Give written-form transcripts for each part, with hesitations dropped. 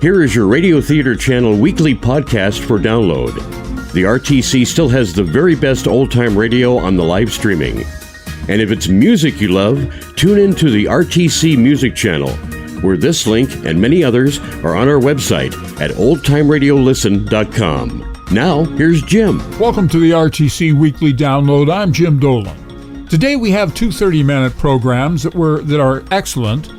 Here is your Radio Theater Channel weekly podcast for download. The RTC still has the very best old-time radio on the live streaming. And if it's music you love, tune in to the RTC Music Channel, where this link and many others are on our website at oldtimeradiolisten.com. Now, here's Jim. Welcome to the RTC Weekly Download. I'm Jim Dolan. Today we have two 30-minute programs that are excellent.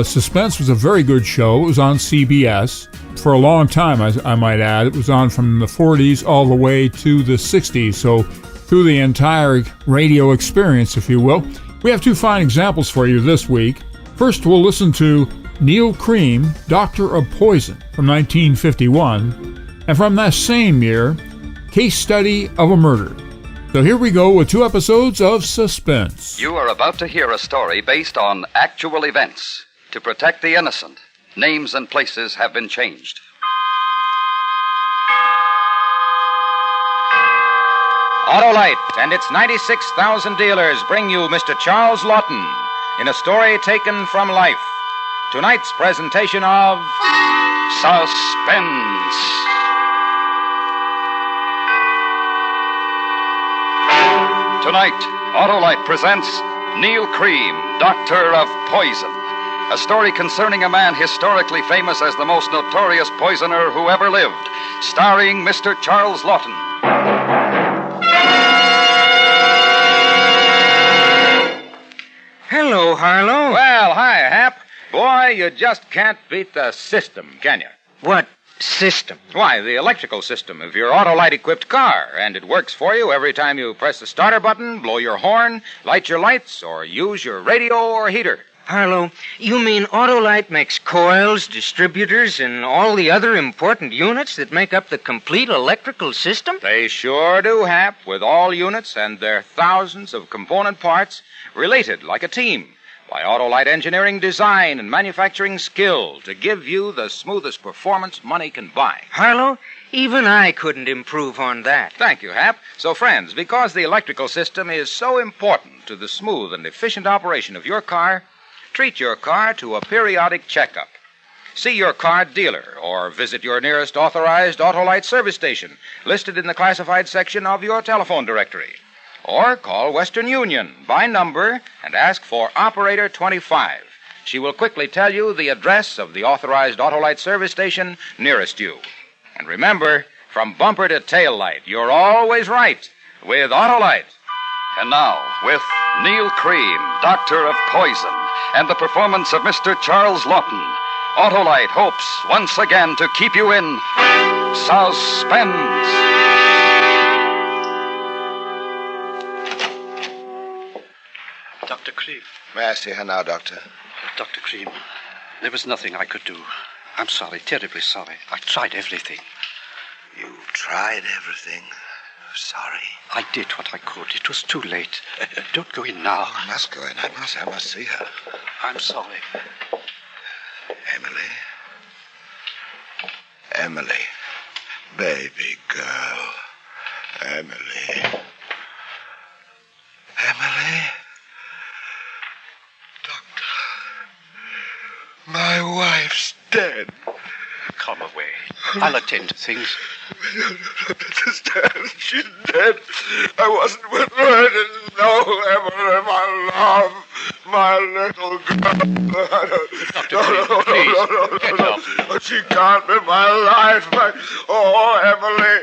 Suspense was a very good show. It was on CBS for a long time, I might add. It was on from the 40s all the way to the 60s, so through the entire radio experience, if you will. We have two fine examples for you this week. First, we'll listen to Neil Cream, Doctor of Poison, from 1951. And from that same year, Case Study of a Murder. So here we go with two episodes of Suspense. You are about to hear a story based on actual events. To protect the innocent, names and places have been changed. Autolite and its 96,000 dealers bring you Mr. Charles Lawton in a story taken from life. Tonight's presentation of Suspense. Tonight, Autolite presents Neil Cream, Doctor of Poison, a story concerning a man historically famous as the most notorious poisoner who ever lived, starring Mr. Charles Lawton. Hello, Harlow. Well, hi, Hap. Boy, you just can't beat the system, can you? What system? Why, the electrical system of your Autolite-equipped car, and it works for you every time you press the starter button, blow your horn, light your lights, or use your radio or heater. Harlow, you mean Autolite makes coils, distributors, and all the other important units that make up the complete electrical system? They sure do, Hap, with all units and their thousands of component parts related like a team by Autolite engineering design and manufacturing skill to give you the smoothest performance money can buy. Harlow, even I couldn't improve on that. Thank you, Hap. So, friends, because the electrical system is so important to the smooth and efficient operation of your car, treat your car to a periodic checkup. See your car dealer or visit your nearest authorized Autolite service station listed in the classified section of your telephone directory. Or call Western Union by number and ask for Operator 25. She will quickly tell you the address of the authorized Autolite service station nearest you. And remember, from bumper to tail light, you're always right with Autolite. And now, with Neil Cream, Doctor of Poison, and the performance of Mr. Charles Lawton, Autolite hopes once again to keep you in suspense. Dr. Cream. May I see her now, Doctor? Dr. Cream, there was nothing I could do. I'm sorry, terribly sorry. I tried everything. You tried everything. Sorry. I did what I could. It was too late. Don't go in now. I must go in. I must see her. I'm sorry. Emily. Baby girl. Emily. Doctor. My wife's dead. Come away. I'll attend to things. You don't understand. She's dead. I wasn't with her. I didn't know Emily, my love. My little girl. Dr. Cream, please, get up. She can't be my life. Emily.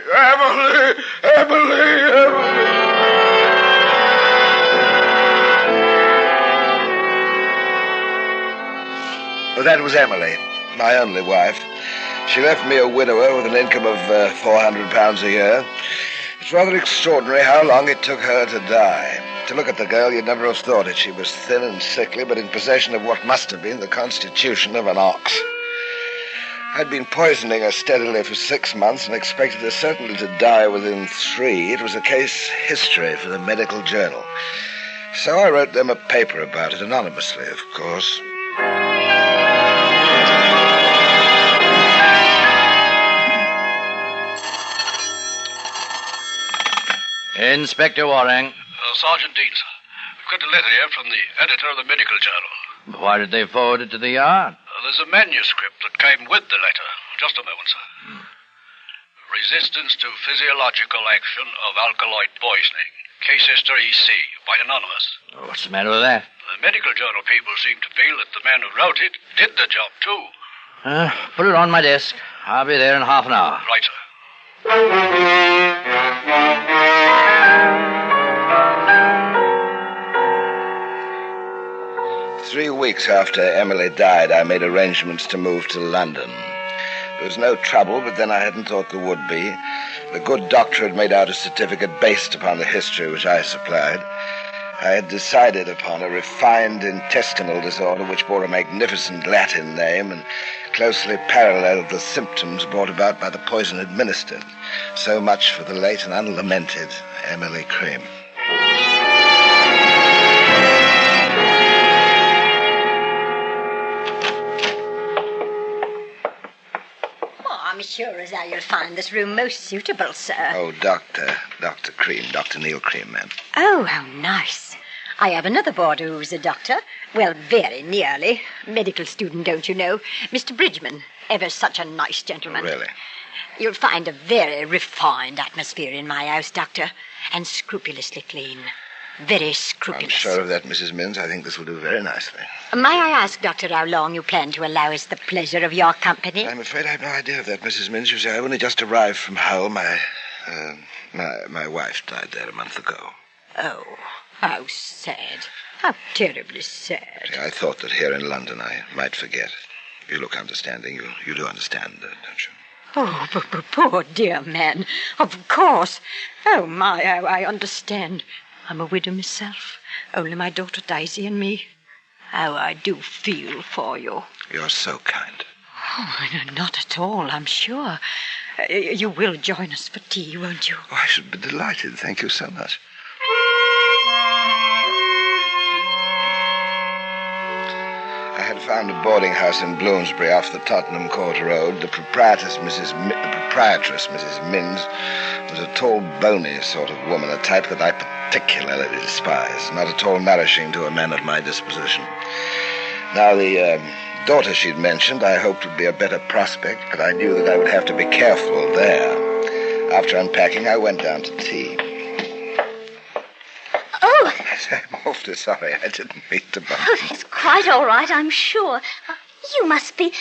Well, that was Emily, my only wife. She left me a widower with an income of £400 a year. It's rather extraordinary how long it took her to die. To look at the girl, you'd never have thought it. She was thin and sickly, but in possession of what must have been the constitution of an ox. I'd been poisoning her steadily for 6 months and expected her certainly to die within 3. It was a case history for the medical journal. So I wrote them a paper about it, anonymously, of course. Inspector Waring. Sergeant Dean, sir. I've got a letter here from the editor of the medical journal. Why did they forward it to the yard? There's a manuscript that came with the letter. Just a moment, sir. Resistance to physiological action of alkaloid poisoning. Case history C, by anonymous. Oh, what's the matter with that? The medical journal people seem to feel that the man who wrote it did the job, too. Put it on my desk. I'll be there in half an hour. Right, sir. 3 weeks after Emily died, I made arrangements to move to London. There was no trouble, but then I hadn't thought there would be. The good doctor had made out a certificate based upon the history which I supplied. I had decided upon a refined intestinal disorder which bore a magnificent Latin name and closely paralleled the symptoms brought about by the poison administered. So much for the late and unlamented Emily Cream. I'm sure as how you'll find this room most suitable, sir. Oh, Dr. Cream, Dr. Neil Cream, ma'am. Oh, how nice. I have another boarder who's a doctor. Well, very nearly. Medical student, don't you know? Mr. Bridgman. Ever such a nice gentleman. Really? You'll find a very refined atmosphere in my house, Doctor. And scrupulously clean. Very scrupulous. I'm sure of that, Mrs. Minns. I think this will do very nicely. May I ask, Doctor, how long you plan to allow us the pleasure of your company? I'm afraid I have no idea of that, Mrs. Minns. You see, I only just arrived from Hull. My wife died there a month ago. Oh, how sad. How terribly sad. See, I thought that here in London I might forget. You look understanding. You do understand, don't you? Oh, poor dear man. Of course. Oh, my, how I understand. I'm a widow myself. Only my daughter Daisy and me. How I do feel for you. You're so kind. Oh, not at all, I'm sure. You will join us for tea, won't you? Oh, I should be delighted. Thank you so much. I had found a boarding house in Bloomsbury off the Tottenham Court Road. The proprietress, Mrs. Minns, was a tall, bony sort of woman, a type that I particularly despise, not at all nourishing to a man of my disposition. Now, the daughter she'd mentioned I hoped would be a better prospect, but I knew that I would have to be careful there. After unpacking, I went down to tea. Oh! I'm awfully sorry. I didn't mean to bump Oh, it's quite all right, I'm sure. You must be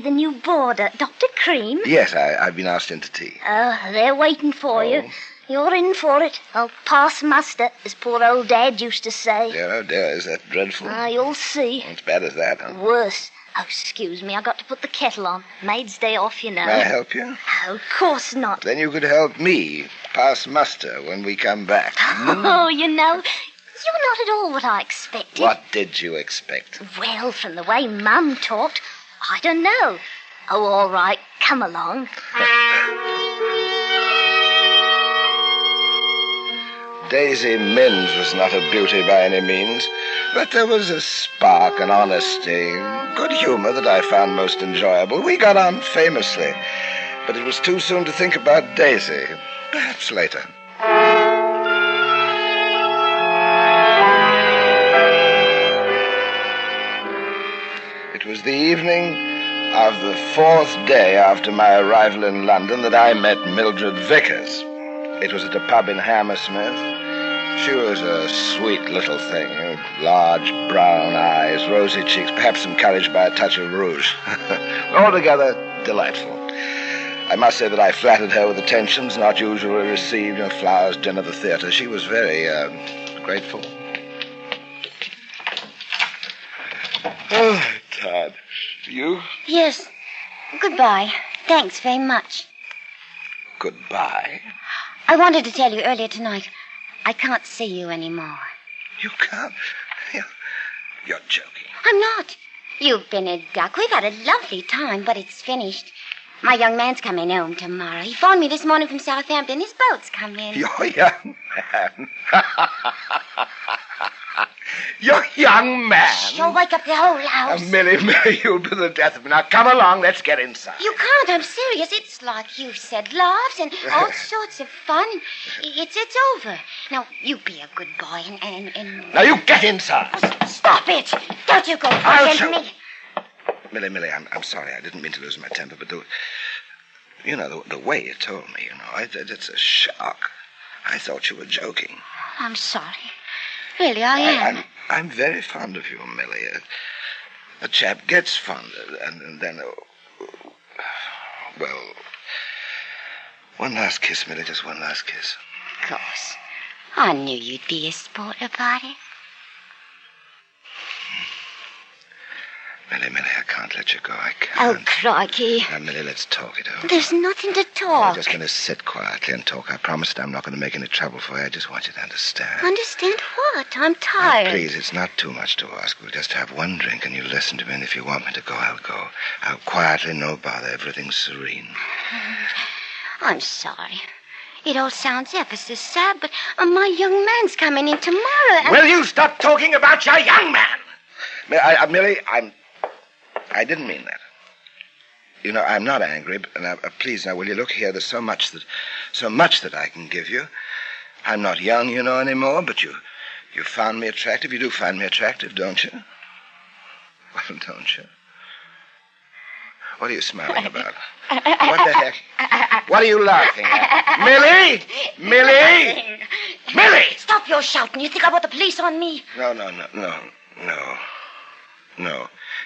the new boarder, Dr. Cream. Yes, I've been asked into tea. Oh, they're waiting for you. You're in for it. I'll pass muster, as poor old Dad used to say. Dear, oh dear, is that dreadful? You'll see. As bad as that, huh? Worse. Oh, excuse me, I got to put the kettle on. Maid's day off, you know. May I help you? Oh, of course not. Then you could help me pass muster when we come back. Oh, you know, you're not at all what I expected. What did you expect? Well, from the way Mum talked, I don't know. Oh, all right, come along. Daisy Minns was not a beauty by any means, but there was a spark, an honesty, good humor that I found most enjoyable. We got on famously, but it was too soon to think about Daisy. Perhaps later. It was the evening of the 4th day after my arrival in London that I met Mildred Vickers. It was at a pub in Hammersmith. She was a sweet little thing, large brown eyes, rosy cheeks, perhaps encouraged by a touch of rouge. Altogether delightful. I must say that I flattered her with attentions not usually received, flowers, dinner, the theater. She was very grateful. Oh, Todd. You? Yes. Goodbye. Thanks very much. Goodbye? I wanted to tell you earlier tonight. I can't see you anymore. You can't? You're joking. I'm not. You've been a duck. We've had a lovely time, but it's finished. My young man's coming home tomorrow. He phoned me this morning from Southampton. His boat's come in. Your young man? Your young man? You'll wake up the whole house. Millie, you'll be the death of me. Now, come along. Let's get inside. You can't. I'm serious. It's like you said, laughs and all sorts of fun. It's over. Now, you be a good boy and... Now, you get inside. Stop it. Don't you go I'll pushing show. me. Millie, I'm sorry. I didn't mean to lose my temper, but the way you told me, it's a shock. I thought you were joking. I'm sorry. Really, I am. I'm very fond of you, Millie. A chap gets fond, and then, well, one last kiss, Millie, just one last kiss. Of course. I knew you'd be a sport about it. Millie, I can't let you go. I can't. Oh, crikey. Now, Millie, let's talk it over. There's nothing to I'm talk. just going to sit quietly and talk. I promised I'm not going to make any trouble for you. I just want you to understand. Understand what? I'm tired. Now, please, it's not too much to ask. We'll just have one drink and you listen to me. And if you want me to go, I'll go. I'll quietly, no bother. Everything's serene. I'm sorry. It all sounds ever so sad, but my young man's coming in tomorrow. And... Will you stop talking about your young man? Millie, I didn't mean that. I'm not angry, but please, now, will you look here? There's so much that I can give you. I'm not young, anymore, but you found me attractive. You do find me attractive, don't you? Well, don't you? What are you smiling about? What the heck? What are you laughing at? Millie! Stop your shouting. You think I want the police on me? No.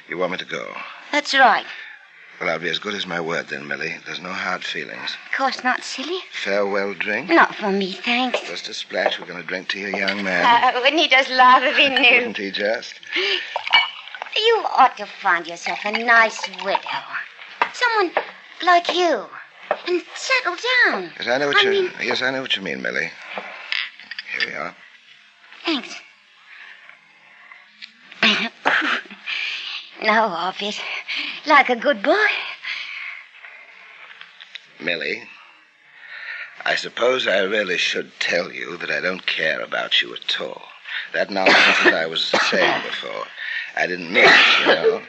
You want me to go? That's right. Well, I'll be as good as my word then, Millie. There's no hard feelings. Of course not, silly. Farewell drink? Not for me, thanks. Just a splash. We're going to drink to your young man. Wouldn't he just laugh if he knew? Wouldn't he just? You ought to find yourself a nice widow. Someone like you. And settle down. Yes, I know what you mean, Millie. Here we are. Thanks. Now of it. Like a good boy. Millie, I suppose I really should tell you that I don't care about you at all. That nonsense that I was saying before, I didn't mean it,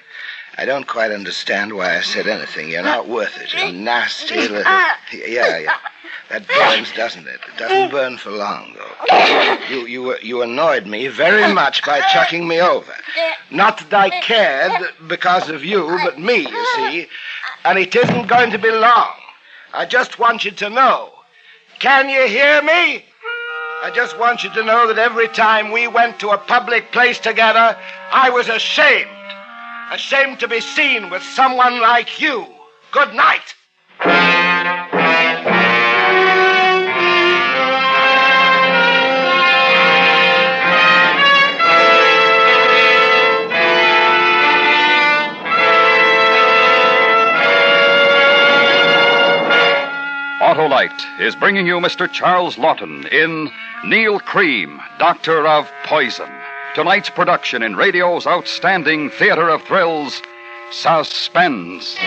I don't quite understand why I said anything. You're not worth it. You're nasty little... Yeah. That burns, doesn't it? It doesn't burn for long, though. You annoyed me very much by chucking me over. Not that I cared because of you, but me, you see. And it isn't going to be long. I just want you to know. Can you hear me? I just want you to know that every time we went to a public place together, I was ashamed. Ashamed to be seen with someone like you. Good night. Autolite is bringing you Mr. Charles Lawton in Neil Cream, Doctor of Poison. Tonight's production in radio's outstanding theater of thrills, Suspense.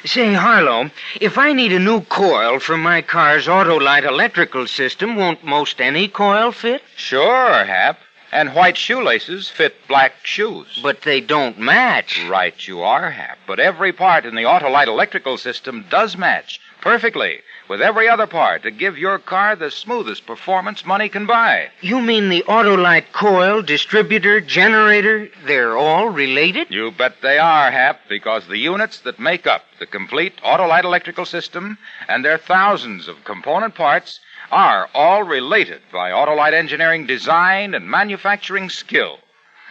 Say, Harlow, if I need a new coil for my car's Autolite electrical system, won't most any coil fit? Sure, Hap. And white shoelaces fit black shoes. But they don't match. Right you are, Hap. But every part in the Autolite electrical system does match perfectly with every other part to give your car the smoothest performance money can buy. You mean the Autolite coil, distributor, generator, they're all related? You bet they are, Hap, because the units that make up the complete Autolite electrical system and their thousands of component parts are all related by Autolite engineering design and manufacturing skill,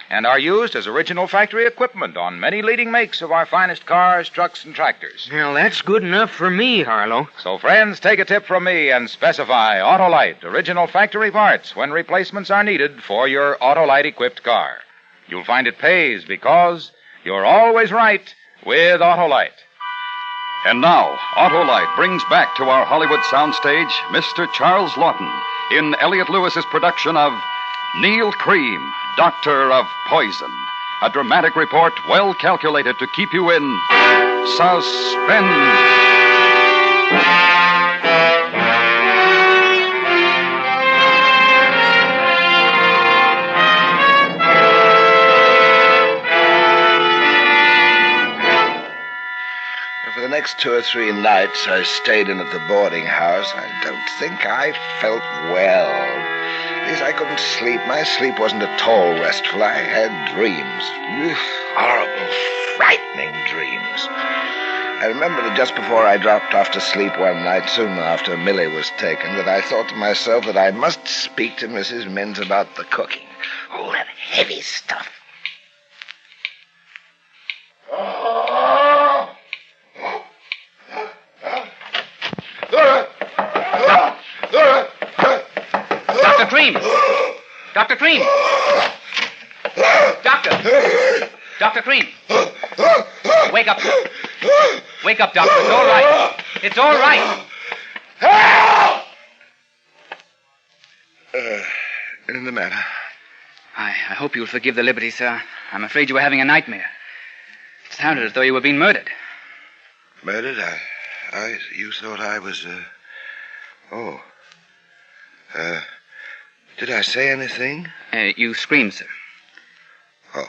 and are used as original factory equipment on many leading makes of our finest cars, trucks, and tractors. Well, that's good enough for me, Harlow. So, friends, take a tip from me and specify Autolite original factory parts when replacements are needed for your Autolite-equipped car. You'll find it pays because you're always right with Autolite. And now, Autolite brings back to our Hollywood soundstage Mr. Charles Lawton in Elliot Lewis's production of Neil Cream, Doctor of Poison. A dramatic report well calculated to keep you in suspense. For the next next 2 or 3 nights I stayed in at the boarding house, I don't think I felt well. At least I couldn't sleep. My sleep wasn't at all restful. I had dreams. Horrible, frightening dreams. I remember that just before I dropped off to sleep one night, soon after Millie was taken, that I thought to myself that I must speak to Mrs. Minns about the cooking. All that heavy stuff. Dr. Cream! Dr. Cream! Doctor! Dr. Cream! Wake up. Wake up, Doctor. It's all right. It's all right. Anything the matter? I hope you'll forgive the liberty, sir. I'm afraid you were having a nightmare. It sounded as though you were being murdered. Murdered? You thought I was, did I say anything? You screamed, sir. Oh,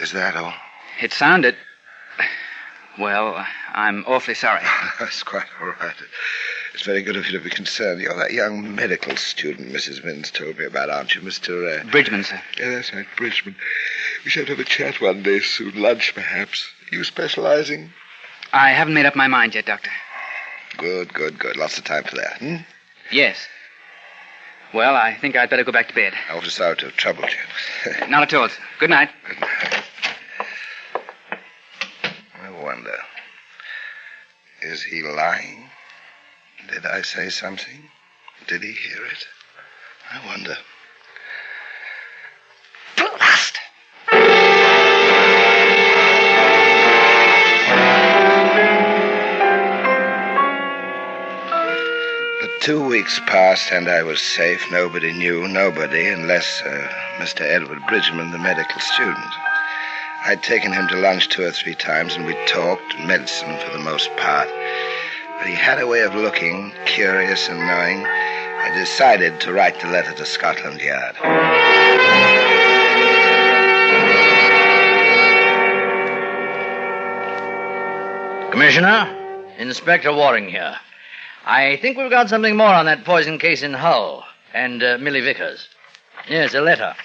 is that all? It sounded... Well, I'm awfully sorry. That's quite all right. It's very good of you to be concerned. You're that young medical student Mrs. Minns told me about, aren't you, Mr. Bridgman, sir. Yeah, that's right, Bridgman. We should have a chat one day soon, lunch perhaps. You specializing? I haven't made up my mind yet, Doctor. Good. Lots of time for that, hmm? Yes. Well, I think I'd better go back to bed. I was sorry to have troubled you. Not at all, sir. Good night. Good night. I wonder, is he lying? Did I say something? Did he hear it? I wonder. Blast! But 2 weeks passed and I was safe. Nobody knew, nobody, unless Mr. Edward Bridgman, the medical student. I'd taken him to lunch 2 or 3 times, and we'd talked medicine for the most part. But he had a way of looking curious and knowing. I decided to write the letter to Scotland Yard. Commissioner, Inspector Waring here. I think we've got something more on that poison case in Hull and Millie Vickers. Yes, a letter.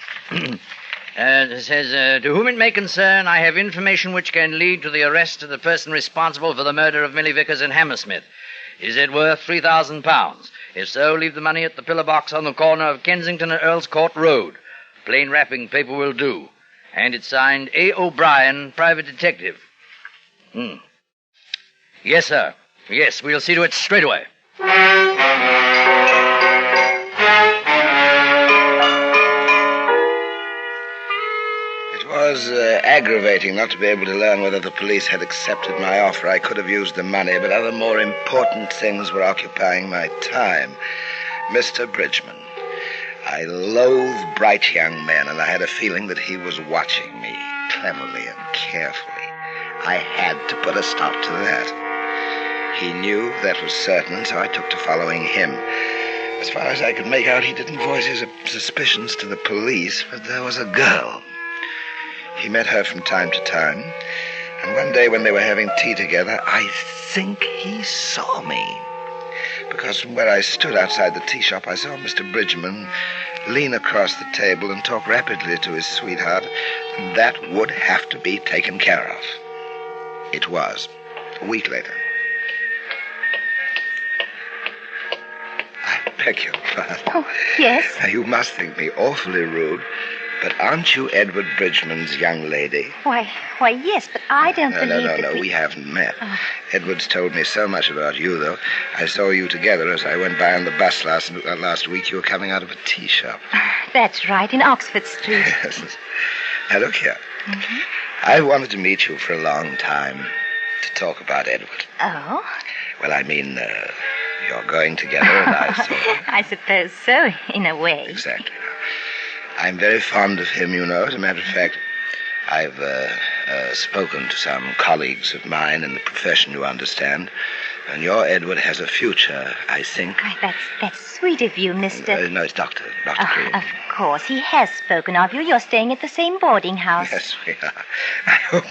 It says, to whom it may concern, I have information which can lead to the arrest of the person responsible for the murder of Millie Vickers in Hammersmith. Is it worth £3,000? If so, leave the money at the pillar box on the corner of Kensington and Earl's Court Road. Plain wrapping paper will do. And it's signed A. O'Brien, Private Detective. Yes, sir. Yes, we'll see to it straight away. It was aggravating not to be able to learn whether the police had accepted my offer. I could have used the money, but other more important things were occupying my time. Mr. Bridgman. I loathe bright young men, and I had a feeling that he was watching me cleverly and carefully. I had to put a stop to that. He knew that was certain, so I took to following him. As far as I could make out, he didn't voice his suspicions to the police, but there was a girl. He met her from time to time, and one day when they were having tea together, I think he saw me. Because from where I stood outside the tea shop, I saw Mr. Bridgman lean across the table and talk rapidly to his sweetheart, and that would have to be taken care of. It was. A week later. I beg your pardon. Oh, yes? Now, you must think me awfully rude, but aren't you Edward Bridgman's young lady? Why, yes, but I don't believe No, we haven't met. Oh. Edward's told me so much about you, though. I saw you together as I went by on the bus last week. You were coming out of a tea shop. That's right, in Oxford Street. Yes. Now, look here. Mm-hmm. I wanted to meet you for a long time to talk about Edward. Oh? Well, I mean, you're going together, and I thought... I suppose so, in a way. Exactly. I'm very fond of him, you know. As a matter of fact, I've spoken to some colleagues of mine in the profession, you understand. And your Edward has a future, I think. Why, that's sweet of you, Mr. No, it's Dr. Cream. Of course, he has spoken of you. You're staying at the same boarding house. Yes, we are. I hope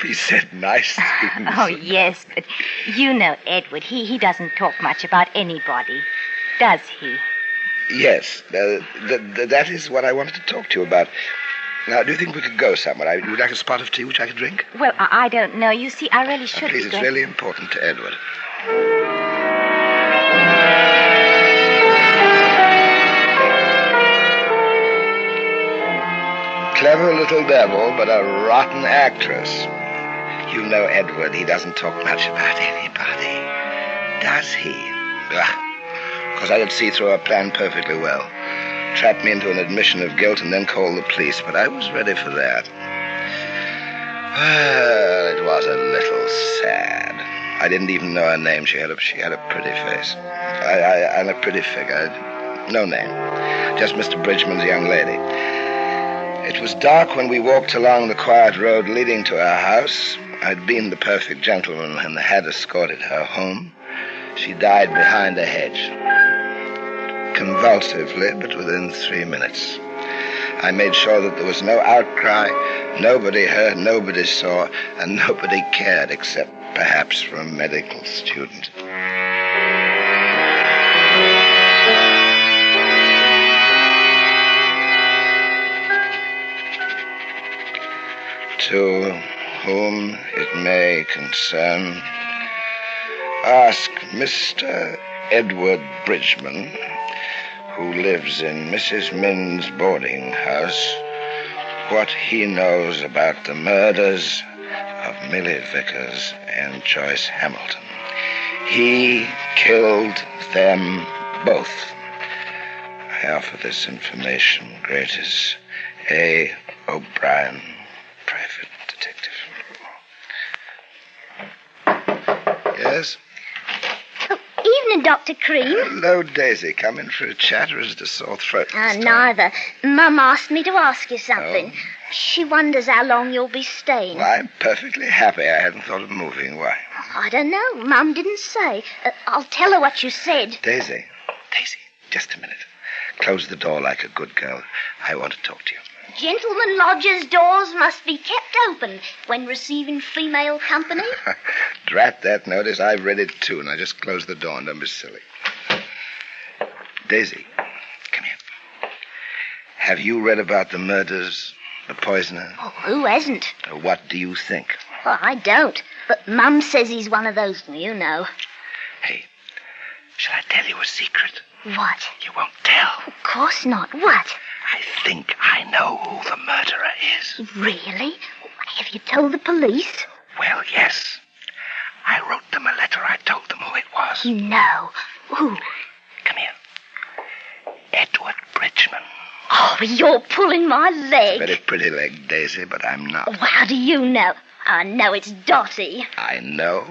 he said nice things. Oh, yes, but you know Edward. He doesn't talk much about anybody, does he? Yes, that is what I wanted to talk to you about. Now, do you think we could go somewhere? Would you like a spot of tea which I could drink? Well, I don't know. You see, I really should. Please, it's really important to Edward. Clever little devil, but a rotten actress. You know Edward. He doesn't talk much about anybody. Does he? Because I could see through her plan perfectly well. Trap me into an admission of guilt and then call the police, but I was ready for that. Well, it was a little sad. I didn't even know her name. She had a pretty face. And a pretty figure. No name. Just Mr. Bridgman's young lady. It was dark when we walked along the quiet road leading to her house. I'd been the perfect gentleman and had escorted her home. She died behind a hedge. Convulsively, but within 3 minutes. I made sure that there was no outcry, nobody heard, nobody saw, and nobody cared except perhaps for a medical student. To whom it may concern, ask Mr. Edward Bridgman, who lives in Mrs. Minn's boarding house, what he knows about the murders of Millie Vickers and Joyce Hamilton. He killed them both. I offer this information, greatest A. O'Brien, private detective. Yes? Evening, Dr. Cream. Hello, Daisy. Come in for a chat, or is it a sore throat? Neither. Mum asked me to ask you something. Oh. She wonders how long you'll be staying. Well, I'm perfectly happy. I hadn't thought of moving. Why? I don't know. Mum didn't say. I'll tell her what you said. Daisy, just a minute. Close the door like a good girl. I want to talk to you. Gentlemen lodgers' doors must be kept open when receiving female company. Drat that notice. I've read it, too. Now just close the door and don't be silly. Daisy, come here. Have you read about the murders, the poisoner? Oh, who hasn't? What do you think? Well, I don't. But Mum says he's one of those, you know. Hey, shall I tell you a secret? What? You won't tell. Of course not. What? I think I know who the murderer is. Really? Have you told the police? Well, yes. I wrote them a letter. I told them who it was. No. Who? Come here. Edward Bridgman. Oh, you're pulling my leg. Very pretty leg, Daisy, but I'm not. Well, how do you know? I know it's Dottie. I know.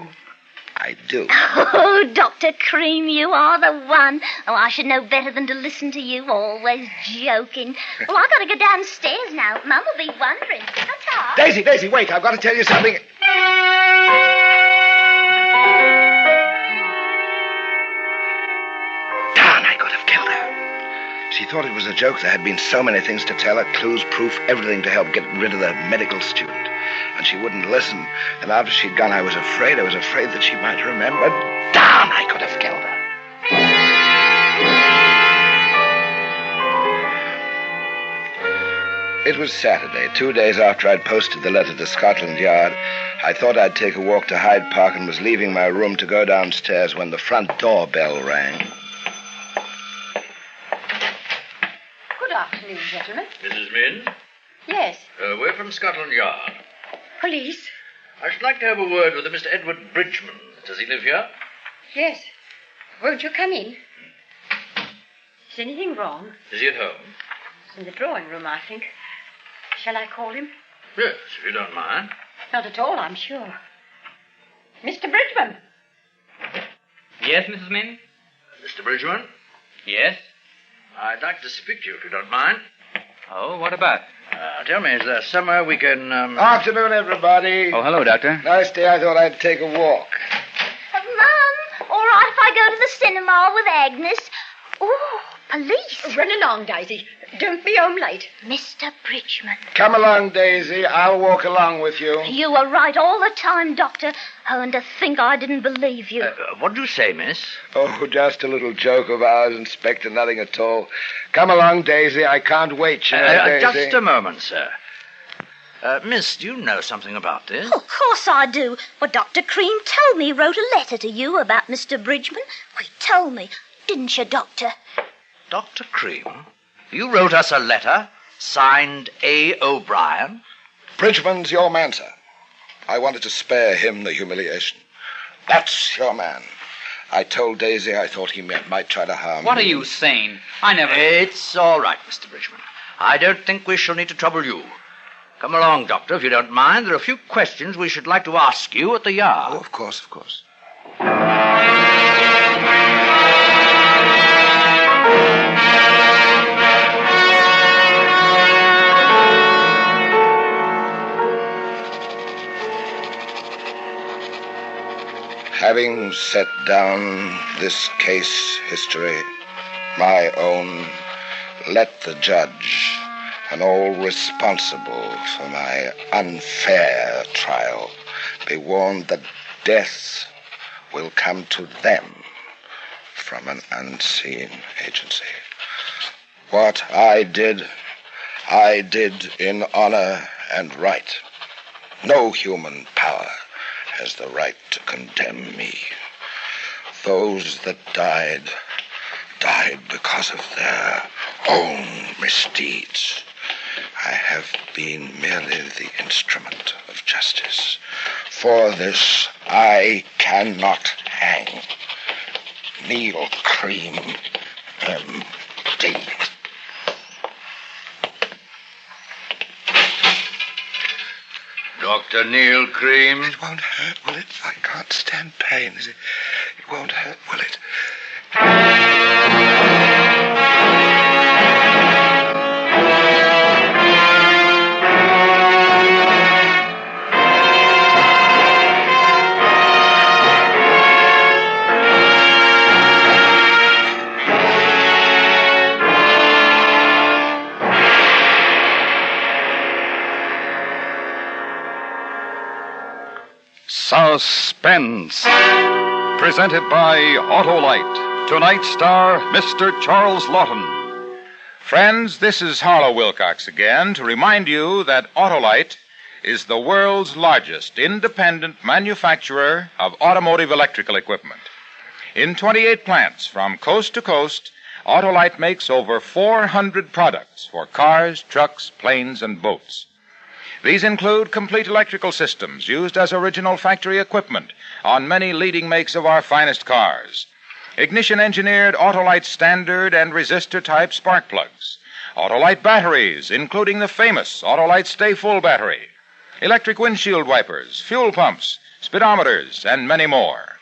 I do. Oh, Dr. Cream, you are the one. Oh, I should know better than to listen to you, always joking. Well, I've got to go downstairs now. Mum will be wondering. Ta-ta. Daisy, wait. I've got to tell you something. Darn, I could have killed her. She thought it was a joke. There had been so many things to tell her, clues, proof, everything to help get rid of the medical student. And she wouldn't listen. And after she'd gone, I was afraid that she might remember. Darn, I could have killed her. It was Saturday, 2 days after I'd posted the letter to Scotland Yard. I thought I'd take a walk to Hyde Park and was leaving my room to go downstairs when the front door bell rang. Good afternoon, gentlemen. Mrs. Minn? Yes. We're from Scotland Yard. Police? I should like to have a word with a Mr. Edward Bridgman. Does he live here? Yes. Won't you come in? Is anything wrong? Is he at home? He's in the drawing room, I think. Shall I call him? Yes, if you don't mind. Not at all, I'm sure. Mr. Bridgman. Yes, Mrs. Minn? Mr. Bridgman? Yes? I'd like to speak to you, if you don't mind. Oh, what about? Tell me, is there somewhere we can, Afternoon, everybody. Oh, hello, Doctor. Nice day. I thought I'd take a walk. Mum, all right if I go to the cinema with Agnes? Oh, police. Run along, Daisy. Don't be home late. Mr. Bridgman. Come along, Daisy. I'll walk along with you. You were right all the time, Doctor. Oh, and to think I didn't believe you. What'd you say, miss? Oh, just a little joke of ours, Inspector, nothing at all. Come along, Daisy. I can't wait, you know, Daisy. Just a moment, sir. Miss, do you know something about this? Oh, of course I do. Well, Dr. Cream told me he wrote a letter to you about Mr. Bridgman. Well, he told me. Didn't you, Doctor? Dr. Cream? You wrote us a letter, signed A. O'Brien? Bridgman's your man, sir. I wanted to spare him the humiliation. That's your man. I told Daisy I thought he might try to harm What me. are you saying? I never... It's all right, Mr. Bridgman. I don't think we shall need to trouble you. Come along, Doctor, if you don't mind. There are a few questions we should like to ask you at the yard. Oh, of course, of course. Having set down this case history, my own, let the judge and all responsible for my unfair trial be warned that death will come to them from an unseen agency. What I did in honor and right. No human power has the right to condemn me. Those that died because of their own misdeeds. I have been merely the instrument of justice. For this, I cannot hang. Neil Cream, M.D. Dr. Neil Cream. It won't hurt, will it? I can't stand pain. It won't hurt, will it? Suspense. Presented by Autolite. Tonight's star, Mr. Charles Lawton. Friends, this is Harlow Wilcox again to remind you that Autolite is the world's largest independent manufacturer of automotive electrical equipment. In 28 plants from coast to coast, Autolite makes over 400 products for cars, trucks, planes, and boats. These include complete electrical systems used as original factory equipment on many leading makes of our finest cars. Ignition-engineered Autolite standard and resistor-type spark plugs. Autolite batteries, including the famous Autolite Stay Full battery. Electric windshield wipers, fuel pumps, speedometers, and many more.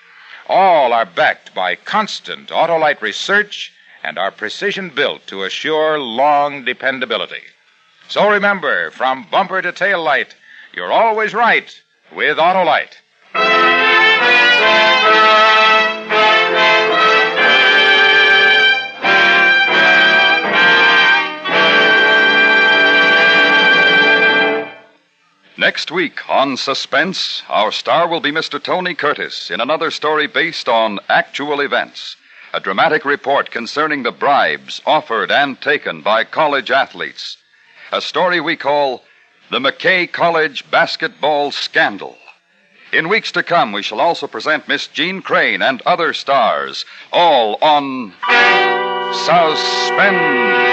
All are backed by constant Autolite research and are precision-built to assure long dependability. So remember, from bumper to tail light, you're always right with Autolite. Next week on Suspense, our star will be Mr. Tony Curtis in another story based on actual events. A dramatic report concerning the bribes offered and taken by college athletes. A story we call The McKay College Basketball Scandal. In weeks to come, we shall also present Miss Jean Crane and other stars, all on Suspense.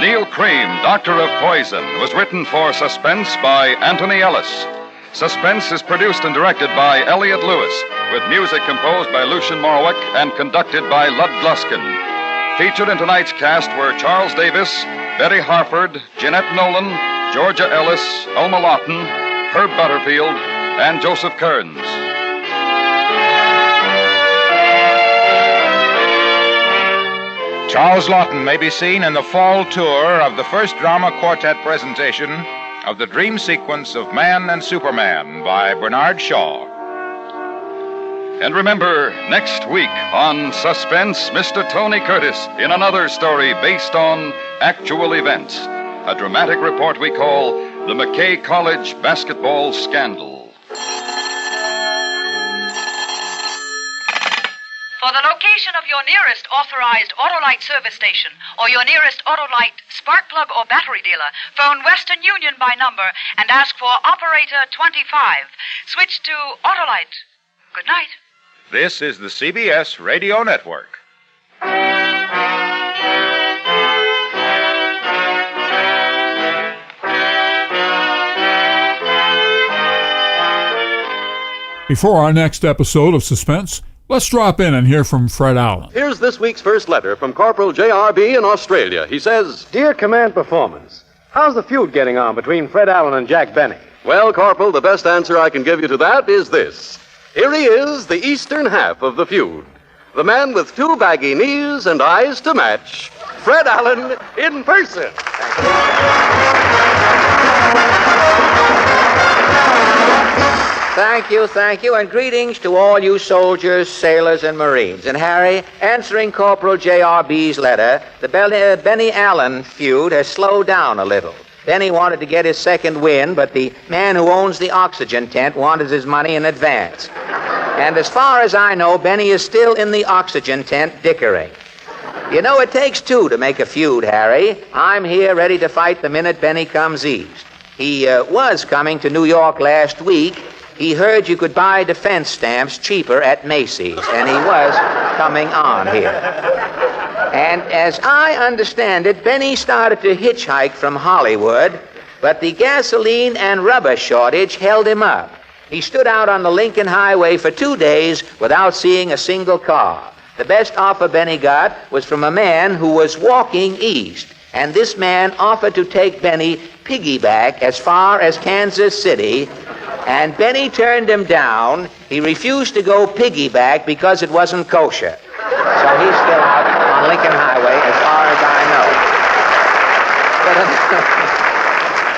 Neil Cream, Doctor of Poison, was written for Suspense by Anthony Ellis. Suspense is produced and directed by Elliot Lewis, with music composed by Lucian Morwick and conducted by Lud Gluskin. Featured in tonight's cast were Charles Davis, Betty Harford, Jeanette Nolan, Georgia Ellis, Elma Lawton, Herb Butterfield, and Joseph Kearns. Charles Lawton may be seen in the fall tour of the first drama quartet presentation of the dream sequence of Man and Superman by Bernard Shaw. And remember, next week on Suspense, Mr. Tony Curtis in another story based on actual events. A dramatic report we call The McKay College Basketball Scandal. For the location of your nearest authorized Autolite service station or your nearest Autolite spark plug or battery dealer, phone Western Union by number and ask for Operator 25. Switch to Autolite. Good night. This is the CBS Radio Network. Before our next episode of Suspense, let's drop in and hear from Fred Allen. Here's this week's first letter from Corporal J.R.B. in Australia. He says, Dear Command Performance, how's the feud getting on between Fred Allen and Jack Benny? Well, Corporal, the best answer I can give you to that is this. Here he is, the eastern half of the feud. The man with two baggy knees and eyes to match. Fred Allen in person. Thank you, and greetings to all you soldiers, sailors, and Marines. And Harry, answering Corporal J.R.B.'s letter, the Benny Allen feud has slowed down a little. Benny wanted to get his second win, but the man who owns the oxygen tent wanted his money in advance. And as far as I know, Benny is still in the oxygen tent dickering. You know, it takes two to make a feud, Harry. I'm here ready to fight the minute Benny comes east. He was coming to New York last week. He heard you could buy defense stamps cheaper at Macy's, and he was coming on here. And as I understand it, Benny started to hitchhike from Hollywood, but the gasoline and rubber shortage held him up. He stood out on the Lincoln Highway for 2 days without seeing a single car. The best offer Benny got was from a man who was walking east, and this man offered to take Benny piggyback as far as Kansas City, and Benny turned him down. He refused to go piggyback because it wasn't kosher. So he's still out on Lincoln Highway as far as I know.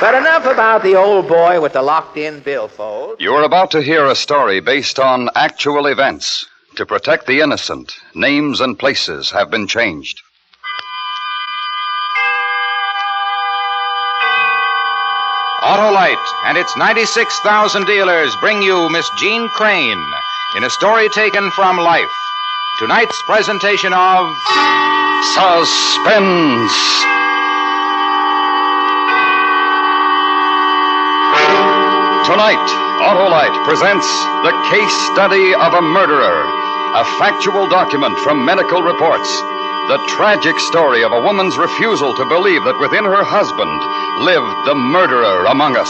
But enough about the old boy with the locked-in billfold. You're about to hear a story based on actual events. To protect the innocent, names and places have been changed. Autolite and its 96,000 dealers bring you Miss Jean Crane in a story taken from life. Tonight's presentation of Suspense. Tonight, Autolite presents The Case Study of a Murderer, a factual document from medical reports. The tragic story of a woman's refusal to believe that within her husband lived the murderer among us.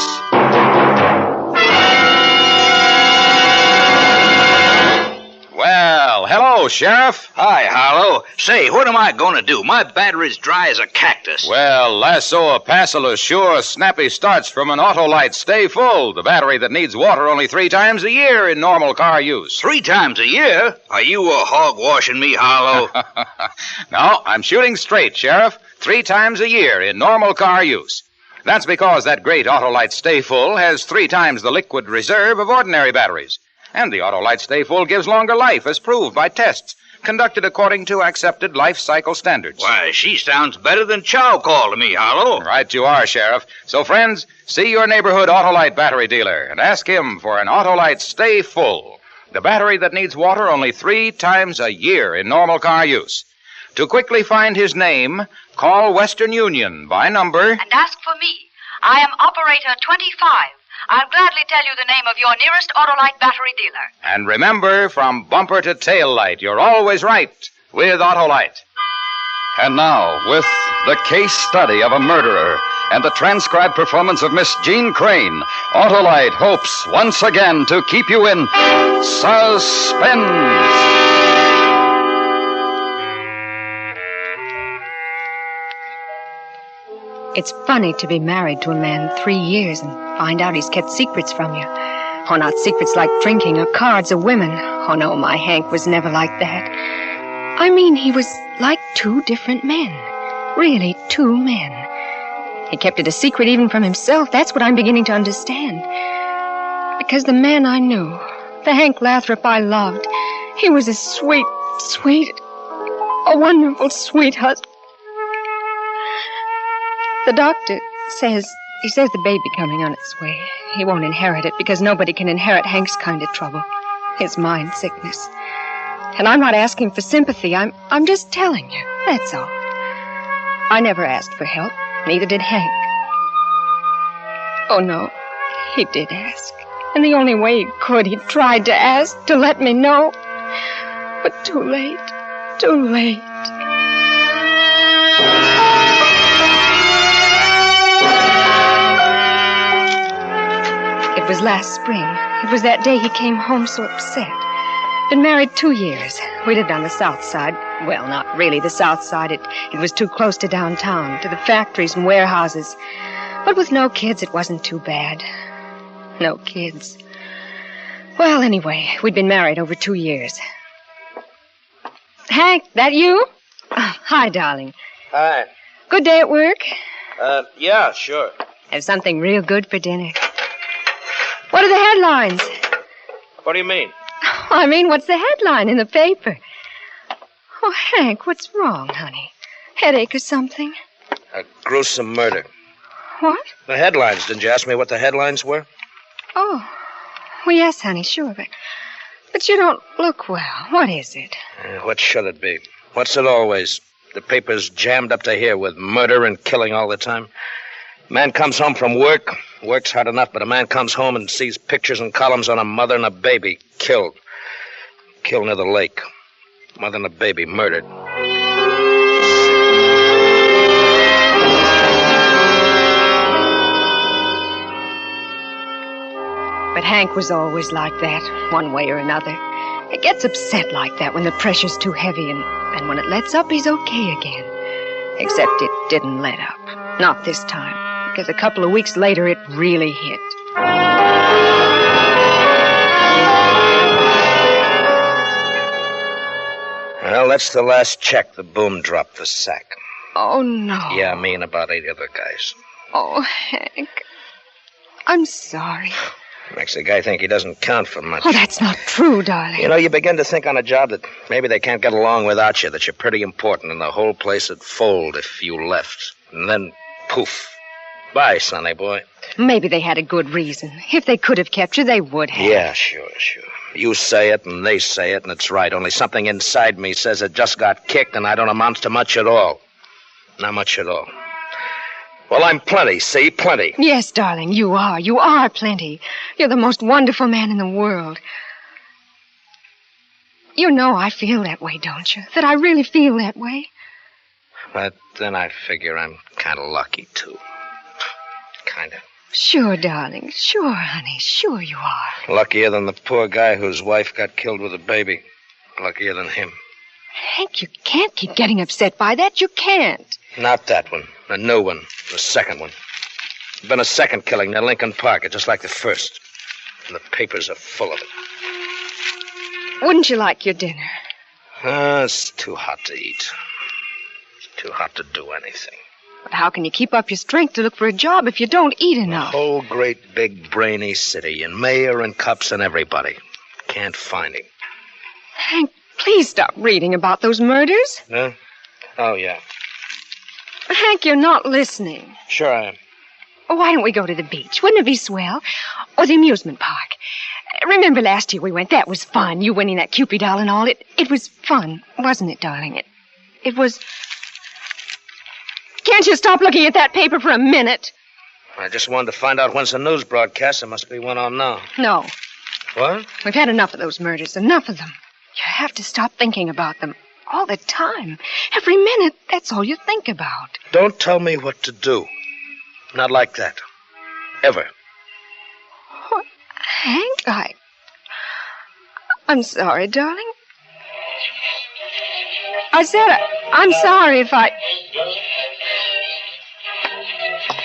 Well, hello, Sheriff. Hi, Harlow. Say, what am I going to do? My battery's dry as a cactus. Well, lasso a passel is sure snappy starts from an Autolite Stay Full, the battery that needs water only 3 times a year in normal car use. 3 times a year? Are you hog-washing me, Harlow? No, I'm shooting straight, Sheriff. 3 times a year in normal car use. That's because that great Autolite Stay Full has 3 times the liquid reserve of ordinary batteries. And the Autolite Stay Full gives longer life, as proved by tests conducted according to accepted life cycle standards. Why, she sounds better than Chow Call to me, Harlow. Right you are, Sheriff. So, friends, see your neighborhood Autolite battery dealer and ask him for an Autolite Stay Full, the battery that needs water only 3 times a year in normal car use. To quickly find his name, call Western Union by number... And ask for me. I am Operator 25. I'll gladly tell you the name of your nearest Autolite battery dealer. And remember, from bumper to tail light, you're always right with Autolite. And now, with The Case Study of a Murderer and the transcribed performance of Miss Jean Crane, Autolite hopes once again to keep you in suspense. It's funny to be married to a man 3 years and find out he's kept secrets from you. Oh, not secrets like drinking or cards or women. Oh, no, my Hank was never like that. I mean, he was like 2 different men. Really, 2 men. He kept it a secret even from himself. That's what I'm beginning to understand. Because the man I knew, the Hank Lathrop I loved, he was a sweet, a wonderful, sweet husband. The doctor says the baby coming on its way. He won't inherit it because nobody can inherit Hank's kind of trouble. His mind sickness. And I'm not asking for sympathy. I'm just telling you. That's all. I never asked for help. Neither did Hank. Oh, no. He did ask. And the only way he could, he tried to ask, to let me know. But too late. Too late. It was last spring. It was that day he came home so upset. Been married 2 years. We lived on the south side. Well, not really the south side. It was too close to downtown, to the factories and warehouses. But with no kids, it wasn't too bad. No kids. Well, anyway, we'd been married over 2 years. Hank, that you? Oh, hi, darling. Hi. Good day at work? Yeah, sure. Have something real good for dinner. What are the headlines? What do you mean? I mean, what's the headline in the paper? Oh, Hank, what's wrong, honey? Headache or something? A gruesome murder. What? The headlines. Didn't you ask me what the headlines were? Oh. Well, yes, honey, sure, but you don't look well. What is it? What should it be? What's it always? The paper's jammed up to here with murder and killing all the time. Man comes home from work, works hard enough, but a man comes home and sees pictures and columns on a mother and a baby killed. Killed near the lake. Mother and a baby murdered. But Hank was always like that, one way or another. It gets upset like that when the pressure's too heavy, and when it lets up, he's okay again. Except it didn't let up. Not this time, because a couple of weeks later, it really hit. Well, that's the last check the boom dropped the sack. Oh, no. Yeah, me and about 8 other guys. Oh, Hank. I'm sorry. Makes a guy think he doesn't count for much. Oh, that's not true, darling. You know, you begin to think on a job that maybe they can't get along without you, that you're pretty important, and the whole place would fold if you left. And then, poof. Bye, sonny boy. Maybe they had a good reason. If they could have kept you, they would have. Yeah, sure. You say it, and they say it, and it's right. Only something inside me says it just got kicked, and I don't amount to much at all. Not much at all. Well, I'm plenty, see? Plenty. Yes, darling, you are. You are plenty. You're the most wonderful man in the world. You know I feel that way, don't you? That I really feel that way. But then I figure I'm kind of lucky, too. Kind of. Sure, darling. Sure, honey. Sure you are. Luckier than the poor guy whose wife got killed with a baby. Luckier than him. Hank, you can't keep getting upset by that. You can't. Not that one. The new one. The second one. There's been a second killing near Lincoln Park, just like the first. And the papers are full of it. Wouldn't you like your dinner? It's too hot to eat. It's too hot to do anything. But how can you keep up your strength to look for a job if you don't eat enough? The whole great big brainy city, and mayor and cops and everybody. Can't find him. Hank, please stop reading about those murders. Huh? Oh, yeah. Hank, you're not listening. Sure I am. Oh, why don't we go to the beach? Wouldn't it be swell? Or the amusement park? Remember last year we went? That was fun. You winning that Cupid doll and all. It was fun, wasn't it, darling? It was... Can't you stop looking at that paper for a minute? I just wanted to find out when's the news broadcast. There must be one on now. No. What? We've had enough of those murders. Enough of them. You have to stop thinking about them. All the time. Every minute, that's all you think about. Don't tell me what to do. Not like that. Ever. Oh, Hank, I'm sorry, darling. I said I'm sorry if I...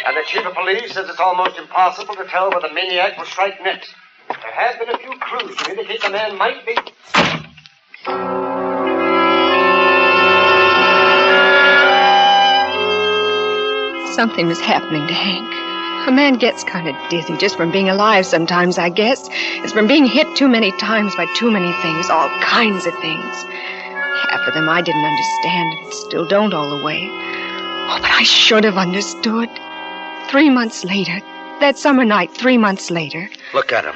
And the chief of police says it's almost impossible to tell where the maniac will strike next. There has been a few clues to indicate the man might be... Something was happening to Hank. A man gets kind of dizzy just from being alive sometimes, I guess. It's from being hit too many times by too many things, all kinds of things. Half of them I didn't understand and still don't all the way. Oh, but I should have understood. 3 months later, that summer night, 3 months later. Look at him.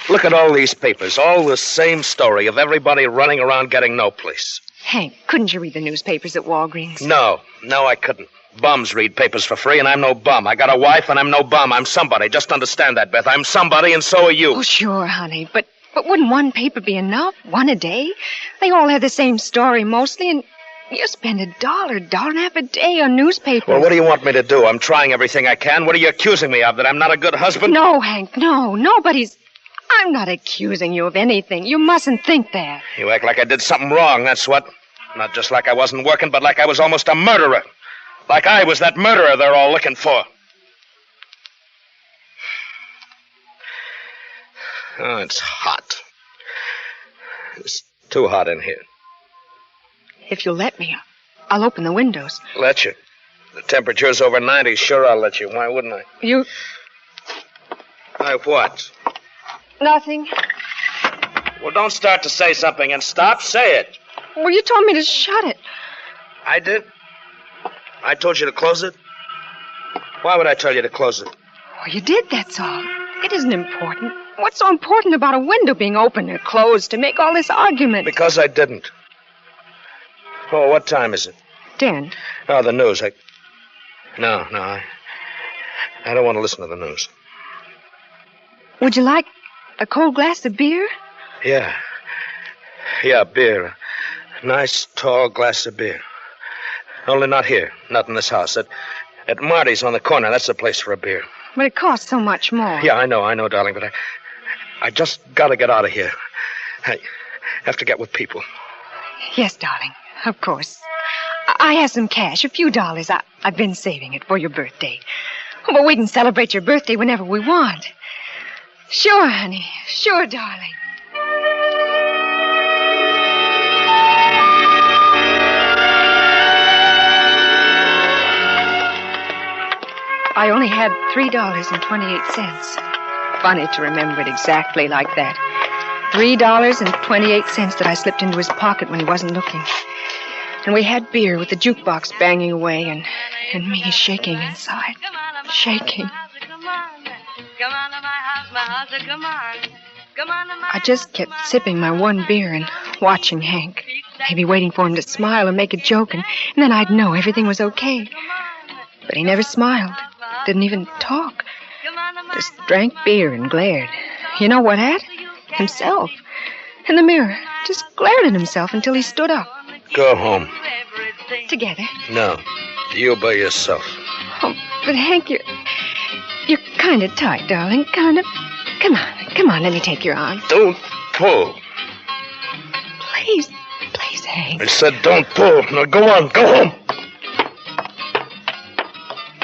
Look at all these papers. All the same story of everybody running around getting no place. Hank, couldn't you read the newspapers at Walgreens? No, I couldn't. Bums read papers for free, and I'm no bum. I got a wife, and I'm no bum. I'm somebody. Just understand that, Beth. I'm somebody, and so are you. Oh, sure, honey. But wouldn't one paper be enough? One a day? They all have the same story mostly, and you spend $1.50 a day on newspapers. Well, what do you want me to do? I'm trying everything I can. What are you accusing me of? That I'm not a good husband? No, Hank, no. Nobody's... I'm not accusing you of anything. You mustn't think that. You act like I did something wrong, that's what. Not just like I wasn't working, but like I was almost a murderer. Like I was that murderer they're all looking for. Oh, it's hot. It's too hot in here. If you'll let me, I'll open the windows. Let you? The temperature's over 90. Sure, I'll let you. Why wouldn't I? You... I what? Nothing. Well, don't start to say something and stop. Say it. Well, you told me to shut it. I did? I told you to close it? Why would I tell you to close it? Well, you did, that's all. It isn't important. What's so important about a window being open or closed to make all this argument? Because I didn't. Oh, what time is it? 10. Oh, the news. No, I don't want to listen to the news. Would you like a cold glass of beer? Yeah, beer. A nice, tall glass of beer. Only not here. Not in this house. At Marty's on the corner. That's the place for a beer. But it costs so much more. Yeah, I know, darling, but I just got to get out of here. I have to get with people. Yes, darling, of course. I have some cash, a few dollars. I've been saving it for your birthday. But we can celebrate your birthday whenever we want. Sure, honey. Sure, darling. I only had $3.28. Funny to remember it exactly like that. $3.28 that I slipped into his pocket when he wasn't looking. And we had beer with the jukebox banging away and me shaking inside. Shaking. I just kept sipping my one beer and watching Hank. Maybe waiting for him to smile or make a joke, and then I'd know everything was okay. But he never smiled. Didn't even talk. Just drank beer and glared. You know what at? Himself. In the mirror. Just glared at himself until he stood up. Go home. Together. No. You by yourself. Oh, but Hank, you're kind of tight, darling. Kind of. Come on, let me take your arm. Don't pull. Please, Hank. I said don't pull. Now go on, go home.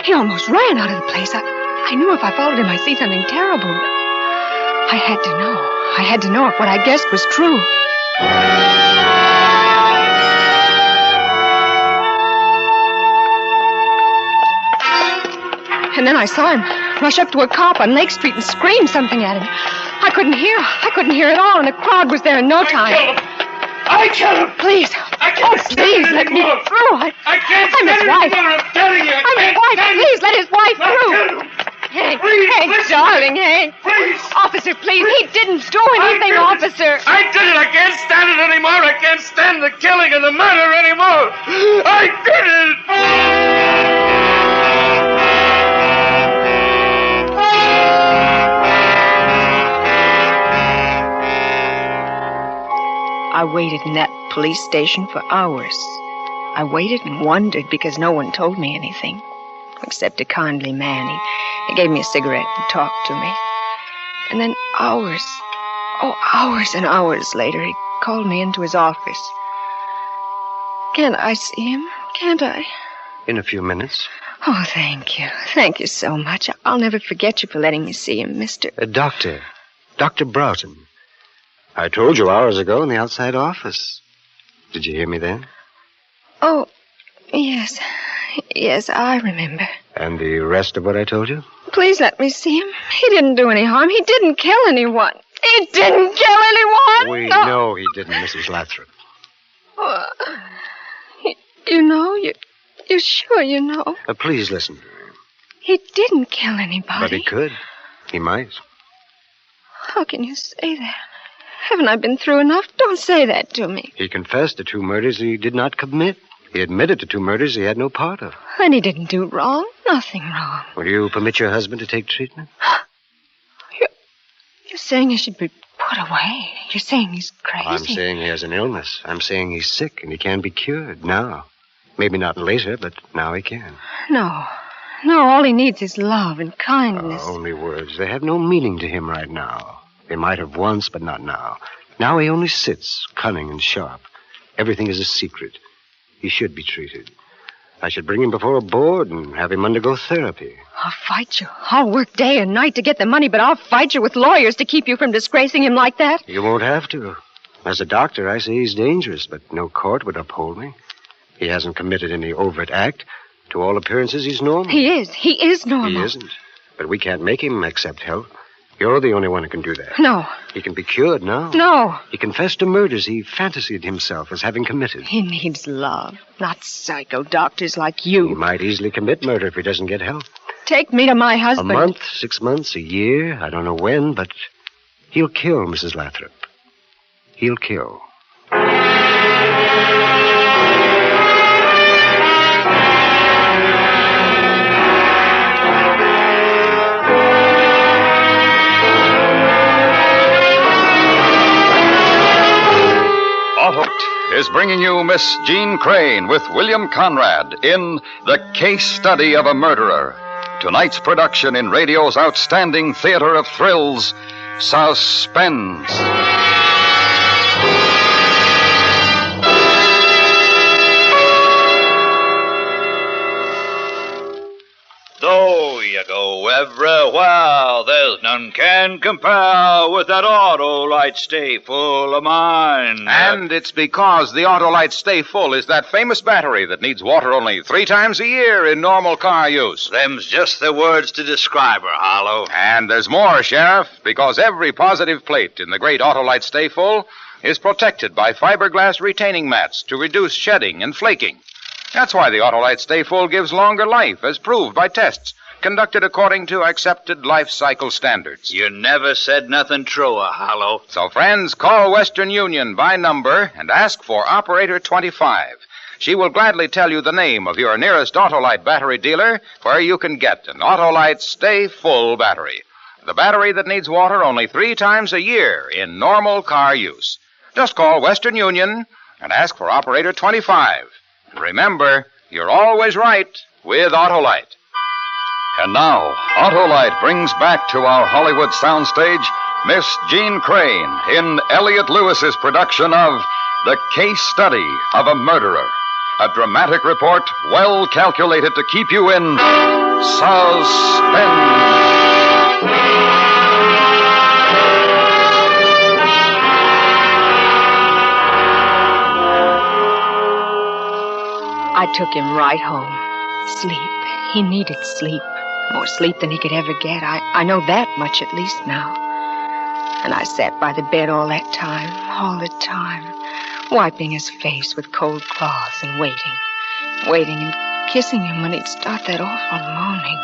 He almost ran out of the place. I knew if I followed him I'd see something terrible. But I had to know. I had to know if what I guessed was true. And then I saw him rush up to a cop on Lake Street and scream something at him. I couldn't hear at all, and the crowd was there in no time. I killed him! Please. Please, let me through. I can't I'm his wife. I'm telling you. I'm his wife. Please, let his wife through. Hank, darling, Hank. Please. Officer, please. He didn't do anything, officer. I did it. I can't stand it anymore. I can't stand the killing and the murder anymore. I did it. I waited in that police station for hours. I waited and wondered because no one told me anything. Except a kindly man. He gave me a cigarette and talked to me. And then hours and hours later, he called me into his office. Can't I see him? Can't I? In a few minutes. Oh, thank you. Thank you so much. I'll never forget you for letting me see him, Mr. Dr. Broughton. I told you hours ago in the outside office. Did you hear me then? Oh, yes. Yes, I remember. And the rest of what I told you? Please let me see him. He didn't do any harm. He didn't kill anyone. He didn't kill anyone. We No. know he didn't, Mrs. Lathrop. You know? You're sure you know? Please listen. He didn't kill anybody. But he could. He might. How can you say that? Haven't I been through enough? Don't say that to me. He confessed to 2 murders he did not commit. He admitted to 2 murders he had no part of. And he didn't do wrong. Nothing wrong. Will you permit your husband to take treatment? You're saying he should be put away. You're saying he's crazy. I'm saying he has an illness. I'm saying he's sick and he can be cured now. Maybe not later, but now he can. No. No, all he needs is love and kindness. Only words. They have no meaning to him right now. They might have once, but not now. Now he only sits, cunning and sharp. Everything is a secret. He should be treated. I should bring him before a board and have him undergo therapy. I'll fight you. I'll work day and night to get the money, but I'll fight you with lawyers to keep you from disgracing him like that. You won't have to. As a doctor, I say he's dangerous, but no court would uphold me. He hasn't committed any overt act. To all appearances, he's normal. He is. He is normal. He isn't. But we can't make him accept help. You're the only one who can do that. No. He can be cured now. No. He confessed to murders he fantasied himself as having committed. He needs love, not psycho doctors like you. He might easily commit murder if he doesn't get help. Take me to my husband. A month, 6 months, a year, I don't know when, but he'll kill Mrs. Lathrop. He'll kill. Hooked is bringing you Miss Jean Crane with William Conrad in The Case Study of a Murderer. Tonight's production in radio's outstanding theater of thrills, Suspense. So you go every while, there's none can compare with that Autolite Stay Full of mine. And it's because the Autolite Stay Full is that famous battery that needs water only 3 times a year in normal car use. Them's just the words to describe her, Harlow. And there's more, Sheriff, because every positive plate in the great Autolite Stay Full is protected by fiberglass retaining mats to reduce shedding and flaking. That's why the Autolite Stay Full gives longer life, as proved by tests conducted according to accepted life cycle standards. You never said nothing truer, Harlow. So, friends, call Western Union by number and ask for Operator 25. She will gladly tell you the name of your nearest Autolite battery dealer where you can get an Autolite Stay Full battery. The battery that needs water only 3 times a year in normal car use. Just call Western Union and ask for Operator 25. And remember, you're always right with Autolite. And now, Autolite brings back to our Hollywood soundstage Miss Jean Crane in Elliot Lewis's production of The Case Study of a Murderer. A dramatic report well calculated to keep you in suspense. I took him right home. Sleep. He needed sleep. More sleep than he could ever get. I know that much at least now. And I sat by the bed all that time, wiping his face with cold cloths and waiting and kissing him when he'd start that awful moaning.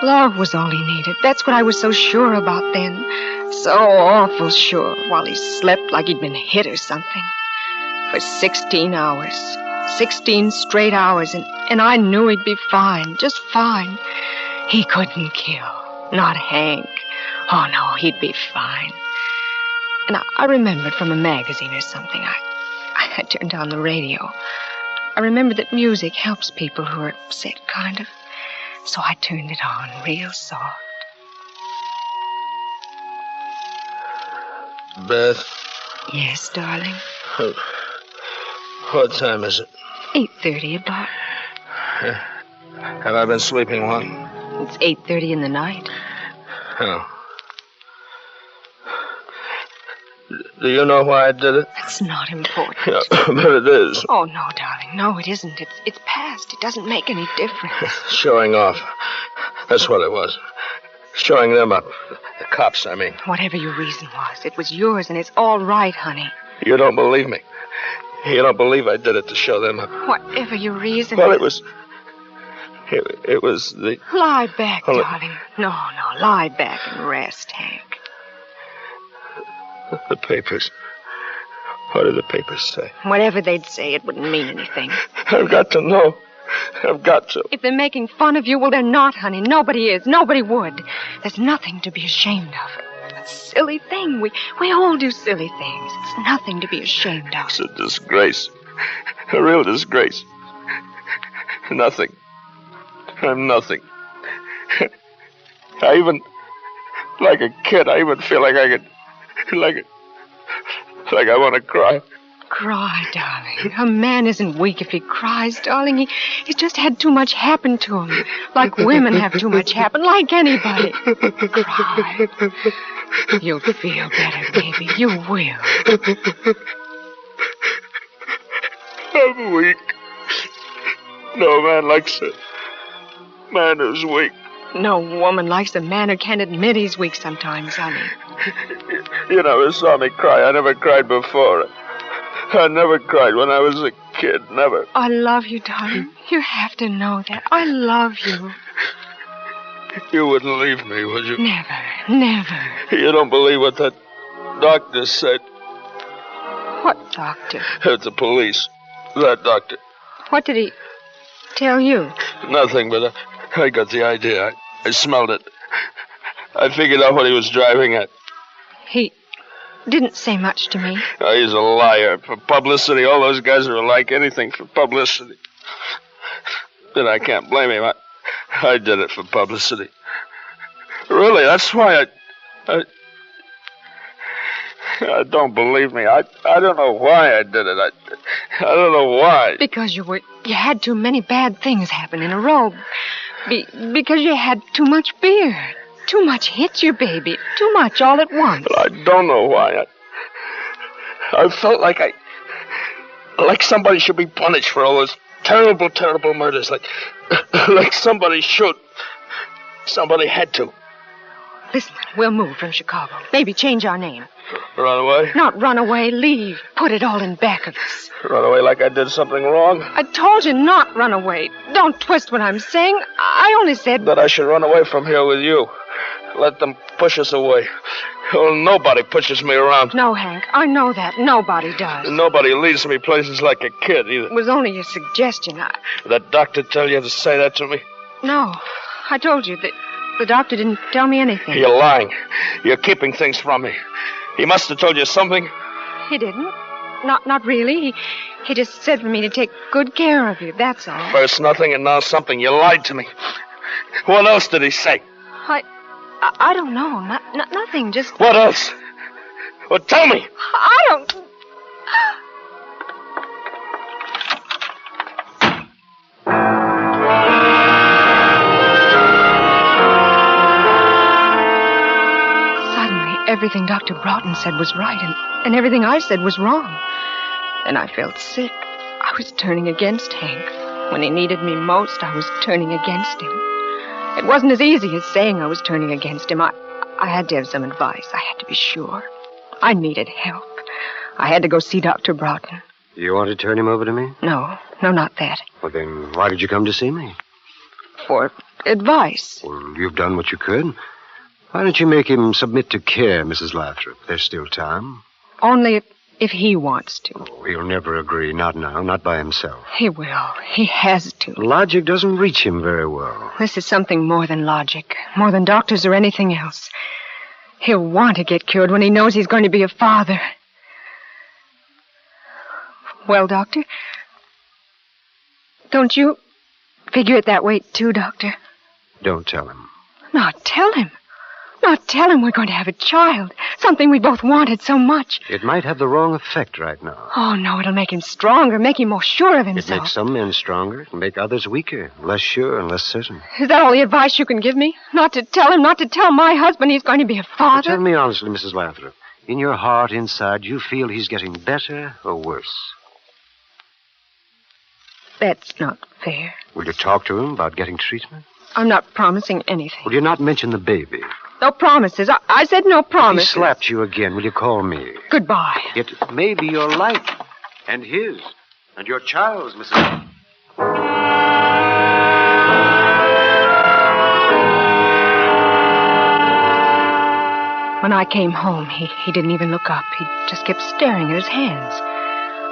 Love was all he needed. That's what I was so sure about then. So awful sure, while he slept like he'd been hit or something. For 16 hours. 16 straight hours, and I knew he'd be fine, just fine. He couldn't kill, not Hank. Oh, no, he'd be fine. And I remembered from a magazine or something. I turned on the radio. I remembered that music helps people who are upset, kind of. So I turned it on real soft. Beth? Yes, darling? What time is it? 8:30 about. Have I been sleeping well? It's 8:30 in the night. Oh. Do you know why I did it? That's not important. Yeah, but it is. Oh, no, darling. No, it isn't. It's past. It doesn't make any difference. Showing off. That's what it was. Showing them up. The cops, I mean. Whatever your reason was, it was yours, and it's all right, honey. You don't believe me. You don't believe I did it to show them up. Whatever your reason Well, is. it was... It was the... Lie back, Well, darling. No, lie back and rest, Hank. The papers. What did the papers say? Whatever they'd say, it wouldn't mean anything. I've got to know. I've got to. If they're making fun of you, well, they're not, honey. Nobody is. Nobody would. There's nothing to be ashamed of. It's a silly thing. We all do silly things. It's nothing to be ashamed of. It's a disgrace. A real disgrace. Nothing. I'm nothing. I even... Like a kid, I even feel like I could... Like I want to cry. Cry, darling. A man isn't weak if he cries, darling. He's just had too much happen to him. Like women have too much happen, like anybody. Cry. You'll feel better, baby. You will. I'm weak. No man likes a man who's weak. No woman likes a man who can't admit he's weak sometimes, honey. You never saw me cry. I never cried before. I never cried when I was a kid. Never. I love you, darling. You have to know that. I love you. You wouldn't leave me, would you? Never. You don't believe what that doctor said? What doctor? It's the police. That doctor. What did he tell you? Nothing, but I got the idea. I smelled it. I figured out what he was driving at. He didn't say much to me. Oh, he's a liar. For publicity, all those guys are alike. Anything for publicity. Then I can't blame him. I did it for publicity. Really, that's why I don't believe me. I don't know why I did it. I don't know why. Because you had too many bad things happen in a row. Because you had too much beer. Too much hit you, baby. Too much all at once. But I don't know why. I felt like somebody should be punished for all those terrible, terrible murders. Like somebody should. Somebody had to. Listen, we'll move from Chicago. Maybe change our name. Run away? Not run away, leave. Put it all in back of us. Run away like I did something wrong? I told you not run away. Don't twist what I'm saying. I only said... That I should run away from here with you. Let them push us away. Well, nobody pushes me around. No, Hank, I know that. Nobody does. Nobody leads me places like a kid, either. It was only a suggestion. Did that doctor tell you to say that to me? No. I told you that the doctor didn't tell me anything. You're lying. You're keeping things from me. He must have told you something. He didn't. Not really. He just said for me to take good care of you, that's all. First nothing and now something. You lied to me. What else did he say? I don't know. Nothing, just... What else? Well, tell me. I don't... Suddenly, everything Dr. Broughton said was right, and everything I said was wrong. Then I felt sick. I was turning against Hank. When he needed me most, I was turning against him. It wasn't as easy as saying I was turning against him. I had to have some advice. I had to be sure. I needed help. I had to go see Dr. Broughton. You want to turn him over to me? No, not that. Well, then why did you come to see me? For advice. Well, you've done what you could. Why don't you make him submit to care, Mrs. Lathrop? There's still time. Only if he wants to. Oh, he'll never agree. Not now. Not by himself. He will. He has to. Logic doesn't reach him very well. This is something more than logic. More than doctors or anything else. He'll want to get cured when he knows he's going to be a father. Well, Doctor? Don't you figure it that way, too, Doctor? Don't tell him. Not tell him. Not tell him we're going to have a child. Something we both wanted so much. It might have the wrong effect right now. Oh, no, it'll make him stronger, make him more sure of It himself. makes some men stronger, and make others weaker, less sure and less certain. Is that all the advice you can give me? Not to tell him, not to tell my husband he's going to be a Now, father? tell me honestly, Mrs. Lathrop, In your heart, inside, you feel he's getting better or worse. That's not fair. Will you talk to him about getting treatment? I'm not promising anything. Will you not mention the baby? No promises. I said no promises. If he slapped you again, will you call me? Goodbye. It may be your life and his and your child's, Mrs. When I came home, he didn't even look up. He just kept staring at his hands.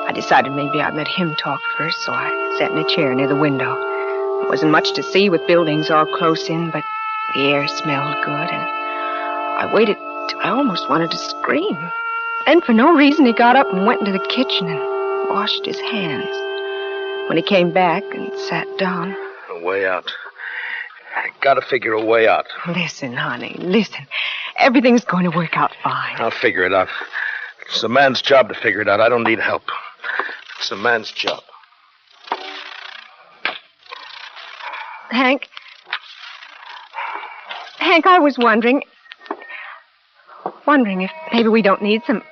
I decided maybe I'd let him talk first, so I sat in a chair near the window. There wasn't much to see with buildings all close in, but the air smelled good, and I waited till I almost wanted to scream. Then, for no reason, he got up and went into the kitchen and washed his hands. When he came back and sat down... A way out. I gotta figure a way out. Listen, honey, listen. Everything's going to work out fine. I'll figure it out. It's a man's job to figure it out. I don't need help. It's a man's job. Hank, I was wondering if maybe we don't need some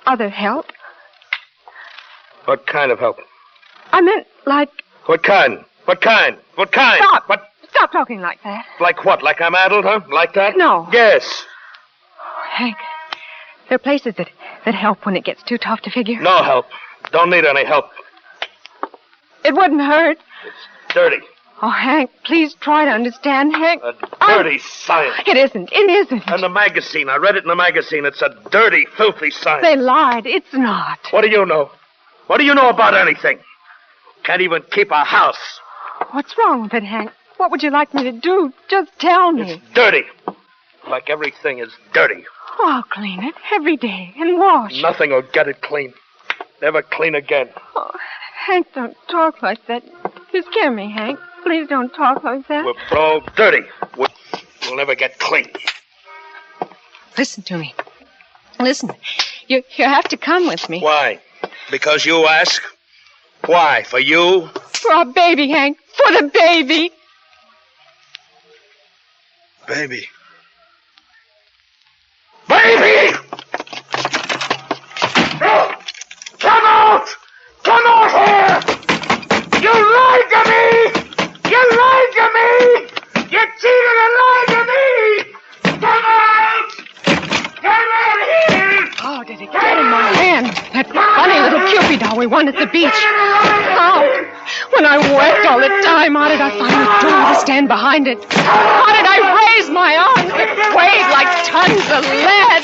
other help. What kind of help? I meant like... What kind? What kind? What kind? Stop! What? Stop talking like that. Like what? Like I'm addled, huh? Like that? No. Yes. Hank, there are places that help when it gets too tough to figure. No help. Don't need any help. It wouldn't hurt. It's dirty. Oh, Hank, please try to understand, Hank. A dirty science. It isn't. It isn't. And the magazine. I read it in the magazine. It's a dirty, filthy science. They lied. It's not. What do you know? What do you know about anything? Can't even keep a house. What's wrong with it, Hank? What would you like me to do? Just tell me. It's dirty. Like everything is dirty. Oh, I'll clean it every day and wash. Nothing will get it clean. Never clean again. Oh, Hank, don't talk like that. You scare me, Hank. Please don't talk like that. We're all dirty. We'll never get clean. Listen to me. Listen. You have to come with me. Why? Because you ask? Why? For you? For our baby, Hank. For the baby. Baby. Baby! No! Come out! Come out here! You lied to me! You lied to me! You cheated and lied to me! Come out! Come out here! Oh, did it get in my hand? That funny little Cupid doll we won at the beach. Oh, when I wept all the time, how did I find the door to stand behind it? How did I raise my arms that weighed like tons of lead?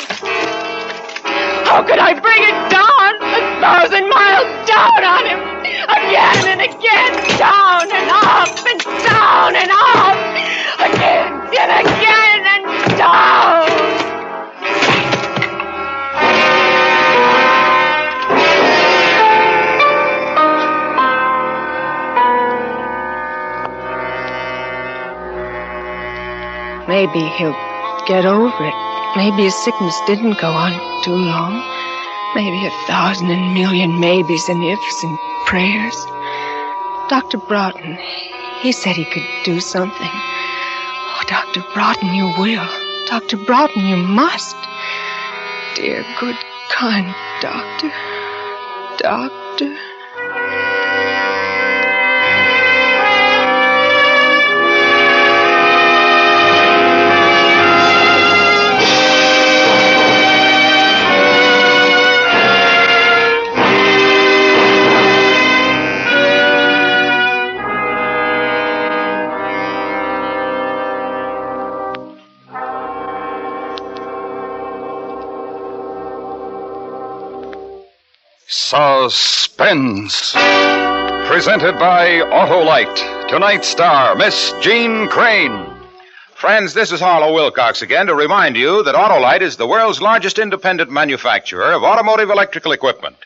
How could I bring it down 1,000 miles down on him? Again and again, down and up and down and up. Again and again and down. Maybe he'll get over it. Maybe his sickness didn't go on too long. Maybe 1,000 and million maybes and ifs and prayers. Dr. Broughton, he said he could do something. Oh, Dr. Broughton, you will. Dr. Broughton, you must. Dear, good, kind doctor. Doctor. Suspense. Presented by Autolite. Tonight's star, Miss Jean Crane. Friends, this is Harlow Wilcox again to remind you that Autolite is the world's largest independent manufacturer of automotive electrical equipment.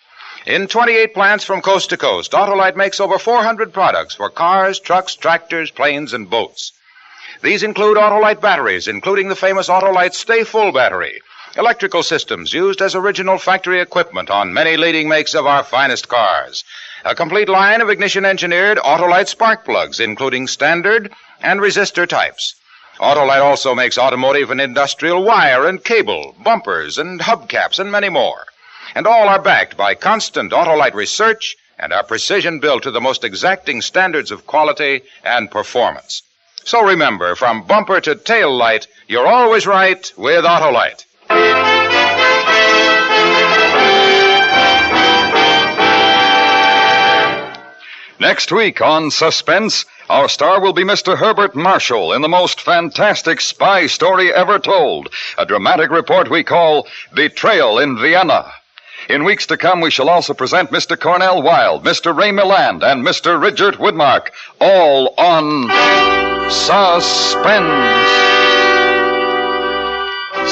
In 28 plants from coast to coast, Autolite makes over 400 products for cars, trucks, tractors, planes, and boats. These include Autolite batteries, including the famous Autolite Stay Full battery, electrical systems used as original factory equipment on many leading makes of our finest cars, a complete line of ignition-engineered Autolite spark plugs, including standard and resistor types, Autolite also makes automotive and industrial wire and cable, bumpers and hubcaps, and many more. And all are backed by constant Autolite research and are precision built to the most exacting standards of quality and performance. So remember, from bumper to tail light, you're always right with Autolite. Next week on Suspense, our star will be Mr. Herbert Marshall in the most fantastic spy story ever told, a dramatic report we call Betrayal in Vienna. In weeks to come, we shall also present Mr. Cornell Wilde, Mr. Ray Milland, and Mr. Richard Widmark, all on Suspense.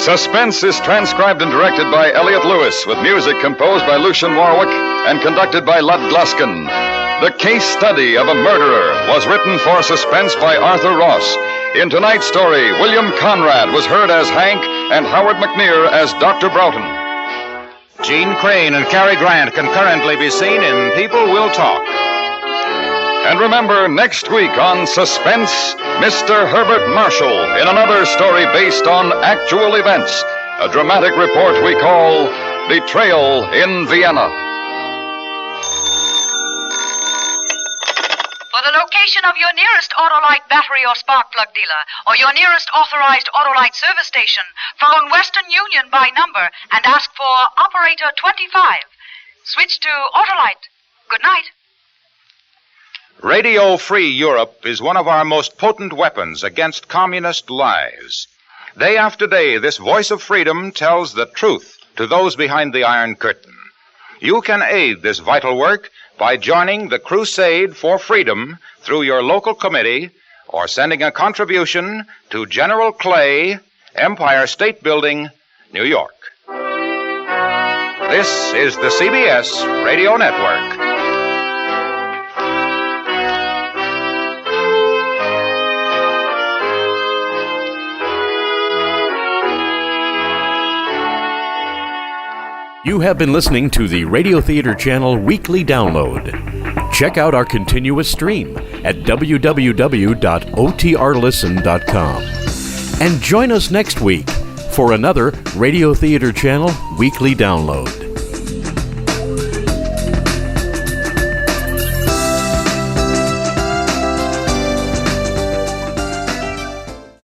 Suspense is transcribed and directed by Elliot Lewis, with music composed by Lucian Warwick and conducted by Lud Gluskin. The Case Study of a Murderer was written for Suspense by Arthur Ross. In tonight's story, William Conrad was heard as Hank and Howard McNear as Dr. Broughton. Gene Crane and Cary Grant can currently be seen in People Will Talk. And remember, next week on Suspense, Mr. Herbert Marshall in another story based on actual events, a dramatic report we call Betrayal in Vienna. For the location of your nearest Autolite battery or spark plug dealer, or your nearest authorized Autolite service station, phone Western Union by number and ask for Operator 25. Switch to Autolite. Good night. Radio Free Europe is one of our most potent weapons against communist lies. Day after day, this voice of freedom tells the truth to those behind the Iron Curtain. You can aid this vital work by joining the Crusade for Freedom through your local committee or sending a contribution to General Clay, Empire State Building, New York. This is the CBS Radio Network. You have been listening to the Radio Theater Channel Weekly Download. Check out our continuous stream at www.otrlisten.com. And join us next week for another Radio Theater Channel Weekly Download.